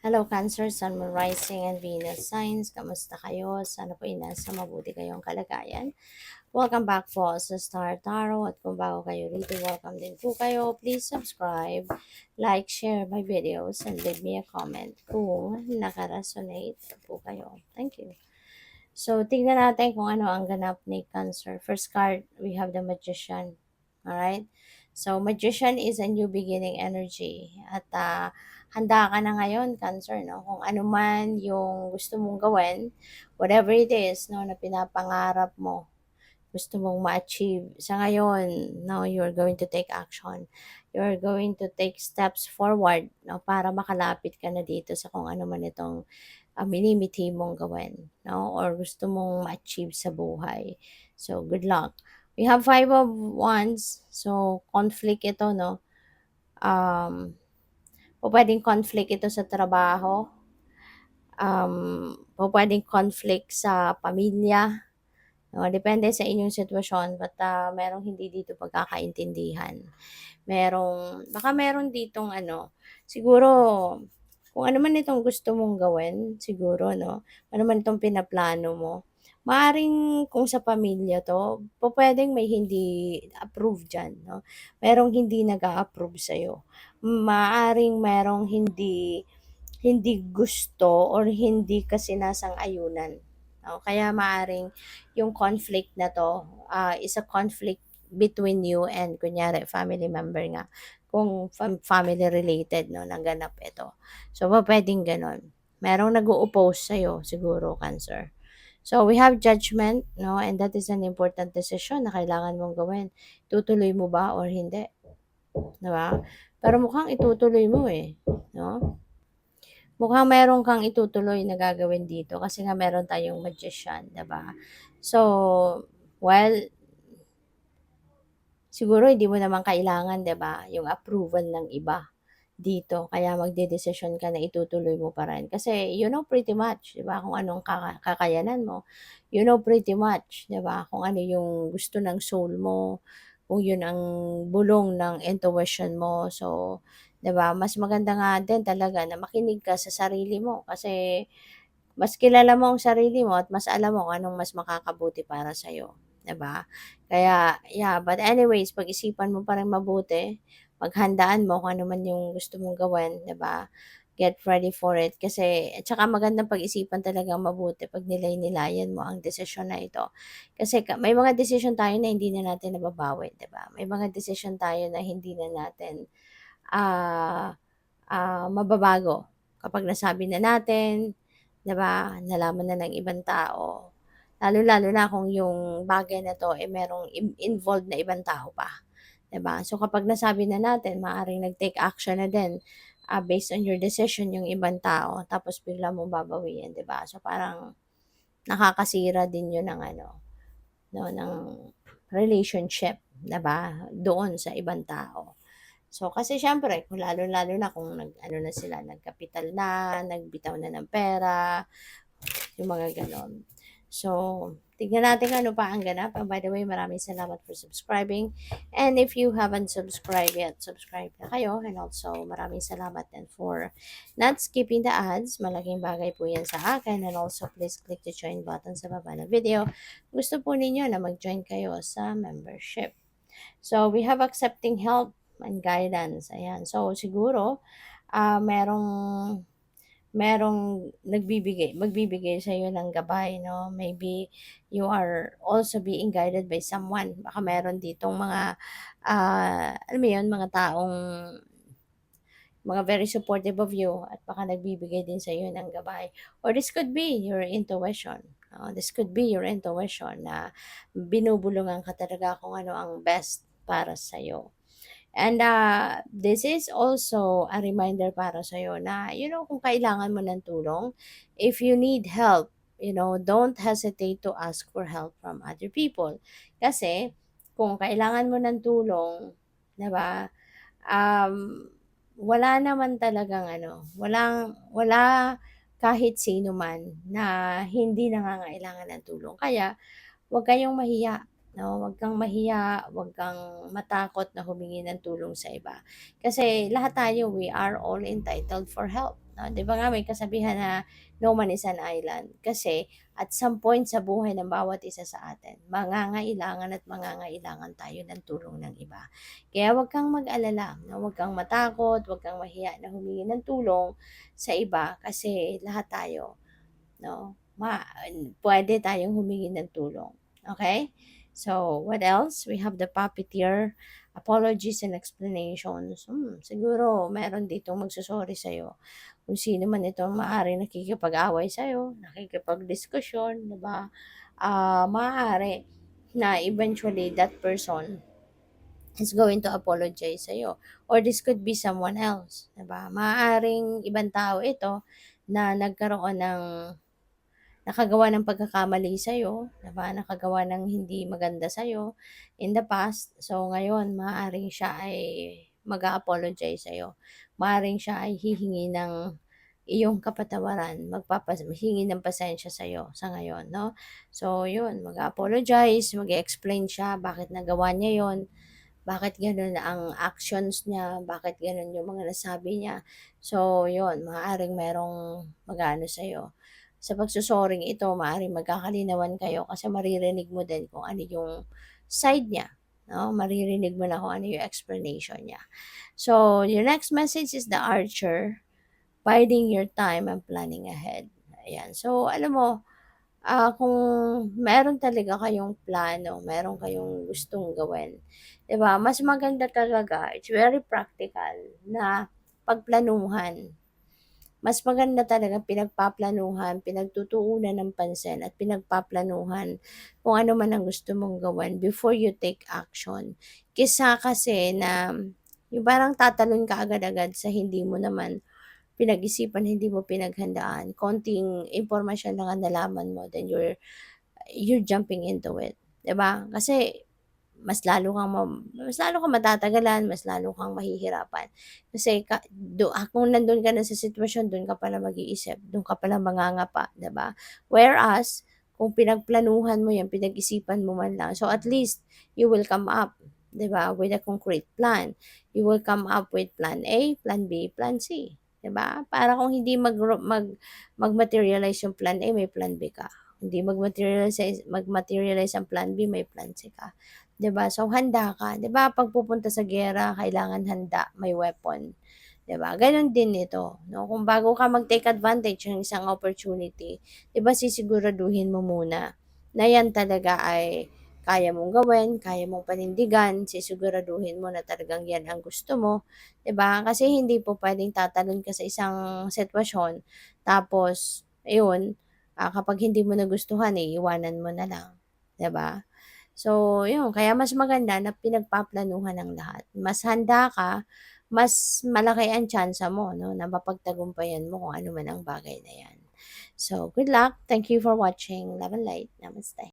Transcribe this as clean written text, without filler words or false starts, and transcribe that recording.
Hello Cancer, Sun, Moon, Rising, and Venus signs. Kamusta kayo? Sana po nasa mabuti kayong kalagayan. Welcome back po sa Star Tarot. At kung bago kayo rito, welcome din po kayo. Please subscribe, like, share my videos, and leave me a comment kung nakaresonate po kayo. Thank you. So, tingnan natin kung ano ang ganap ni Cancer. First card, we have the Magician. Alright? So, Magician is a new beginning energy. At handa ka na ngayon, Cancer, no? Kung ano man yung gusto mong gawin, whatever it is, no, na pinapangarap mo, gusto mong ma-achieve. Sa ngayon, no, you're going to take action. You're going to take steps forward, no, para makalapit ka na dito sa kung ano man itong minimiti mong gawin, no? Or gusto mong ma-achieve sa buhay. So, good luck. We have Five of Wands. So, conflict ito, no? Pwedeng conflict ito sa trabaho. Pwedeng conflict sa pamilya. No? Depende sa inyong sitwasyon. But merong hindi dito pagkakaintindihan. Baka meron ditong siguro, kung ano man itong gusto mong gawin, siguro, no? Ano man itong pinaplano mo, maaring kung sa pamilya to, pwedeng may hindi approve dyan, no? Merong hindi nag-a-approve sa'yo. Maaring merong hindi gusto or hindi kasi sinasang-ayunan. No? Kaya maaring yung conflict na to is a conflict between you and kunyari family member nga, kung family related, no, naganap ito. So pwedeng ganon, merong nag-o-oppose sa'yo siguro, Cancer. So we have Judgment, no, and that is an important decision na kailangan mong gawin. Tutuloy mo ba or hindi, diba? Pero mukhang itutuloy mo no? Mukhang meron kang itutuloy na gagawin dito kasi nga meron tayong Magician, diba? So, well, siguro hindi mo naman kailangan, 'di ba, yung approval ng iba dito. Kaya magdedesisyon ka na itutuloy mo pa rin. Kasi you know pretty much, 'di ba, kung anong kakayanan mo. You know pretty much, 'di ba, kung ano yung gusto ng soul mo, kung yun ang bulong ng intuition mo. So, 'di ba, mas maganda nga din talaga na makinig ka sa sarili mo kasi mas kilala mo ang sarili mo at mas alam mo kung anong mas makakabuti para sa'yo, 'di ba? Kaya, yeah, but anyways, pag-isipan mo pa rin mabuti, paghandaan mo kung ano man yung gusto mong gawin, 'di ba? Get ready for it kasi at saka magandang pag-isipan talagang mabuti pag nilay-nilayan mo ang desisyon na ito. Kasi may mga desisyon tayo na hindi na natin nababawi, 'di ba? May mga desisyon tayo na hindi na natin ah mababago kapag nasabi na natin, 'di ba, nalaman na ng ibang tao. Lalo-lalo na kung yung bagay na 'to, merong involved na ibang tao pa, 'di ba? So, kapag nasabi na natin, maaaring nag-take action na din, based on your decision yung ibang tao tapos bigla mong babawiin, 'di ba? So, parang nakakasira din yun ng 'no, ng relationship, 'di ba, doon sa ibang tao. So, kasi siyempre kung lalo-lalo na kung nag-ano na sila, nagkapital na, nagbitaw na ng pera, yung mga gano'n. So, tignan natin kung ano pa ang ganap. And by the way, maraming salamat for subscribing. And if you haven't subscribed yet, subscribe na kayo. And also, maraming salamat din for not skipping the ads. Malaking bagay po yan sa akin. And also, please click the join button sa baba ng video. Gusto po ninyo na mag-join kayo sa membership. So, we have accepting help and guidance. Ayan. So, siguro, merong magbibigay sa iyo ng gabay, no? Maybe you are also being guided by someone. Baka meron ditong mga, alam mo yun, mga very supportive of you at baka nagbibigay din sa iyo ng gabay. Or this could be your intuition. This could be your intuition na binubulungan ka talaga kung ano ang best para sa iyo. And this is also a reminder para sa iyo na, kung kailangan mo ng tulong, if you need help, don't hesitate to ask for help from other people. Kasi, kung kailangan mo ng tulong, 'di ba? Um, wala naman talagang wala kahit sino man na hindi nangangailangan ng tulong. Kaya, huwag kayong mahiya, 'no? Huwag kang mahiya, huwag kang matakot na humingi ng tulong sa iba. Kasi lahat tayo, we are all entitled for help, 'Di ba nga may kasabihan na no man is an island, kasi at some point sa buhay ng bawat isa sa atin, mangangailangan at mangangailangan tayo ng tulong ng iba. Kaya huwag kang mag-alala, 'no, huwag kang matakot, huwag kang mahiya na humingi ng tulong sa iba kasi lahat tayo, 'no, puwede tayong humingi ng tulong, okay. So, what else? We have the puppeteer, apologies and explanations. Siguro meron ditong magso-sorry sa'yo. Kung sino man itong maaaring nakikipag-away sa'yo, nakikipagdiskusyon, 'di ba? Maaari na eventually that person is going to apologize sa'yo, or this could be someone else, 'di ba? Maaaring ibang tao ito na nagkaroon ng nakagawa ng pagkakamali sa'yo, 'di ba, nakagawa ng hindi maganda sa'yo in the past. So, ngayon maaaring siya ay mag-a-apologize sa'yo. Maaaring siya ay hihingi ng iyong kapatawaran, hingi ng pasensya sa'yo sa ngayon, 'no? So, 'yun, mag-a-apologize, mag-e-explain siya bakit nagawa niya 'yun, bakit gano'n ang actions niya, bakit gano'n yung mga nasabi niya. So, 'yun, maaaring merong mag-aano sa'yo. Sa pagso-sorry ito, maaaring magkakalinawan kayo kasi maririnig mo din kung ano yung side niya, 'no? Maririnig mo na kung ano yung explanation niya. So, your next message is the Archer, biding your time and planning ahead. Ayan. So, alam mo, kung meron talaga kayong plano, meron kayong gustong gawin, 'di ba, mas maganda talaga, it's very practical na pagplanuhan. Mas maganda talaga pinagpaplanuhan, pinagtutuunan ng pansin at pinagpaplanuhan kung ano man ang gusto mong gawin before you take action. Kaysa kasi na yung parang tatalon ka agad-agad sa hindi mo naman pinag-isipan, hindi mo pinaghandaan, konting impormasyon lang ang nalaman mo, then you're jumping into it, 'di ba? Kasi mas lalo kang matatagalan, mas lalo kang mahihirapan. Kasi kung nandun ka na sa sitwasyon, dun ka pala mag-iisip, dun ka pala mangangapa, 'di ba? Whereas, kung pinagplanuhan mo 'yan, pinag-isipan mo man lang, so at least you will come up, 'di ba, with a concrete plan. You will come up with plan A, plan B, plan C, 'di ba? Para kung hindi mag-materialize yung plan A, may plan B ka. Hindi mag-materialize ang plan B, may plan C ka. 'Di ba? So, handa ka. 'Di ba 'pag pupunta sa giyera kailangan handa, may weapon, 'di ba? Gano'n din ito, 'no? Kung bago ka mag-take advantage ng isang opportunity, 'di ba sisiguraduhin mo muna na 'yan talaga ay kaya mong gawin, kaya mong panindigan, sisiguraduhin mo na talagang 'yan ang gusto mo, 'di ba? Kasi hindi po puwedeng tatalon ka sa isang sitwasyon tapos ayun, kapag hindi mo nagustuhan, iiwanan mo na lang, 'di ba? So, yun, kaya mas maganda na pinagpaplanuhan ang lahat. Mas handa ka, mas malaki ang tyansa mo 'no, na mapagtagumpayan mo kung ano man ang bagay na 'yan. So, good luck. Thank you for watching. Love and light. Namaste.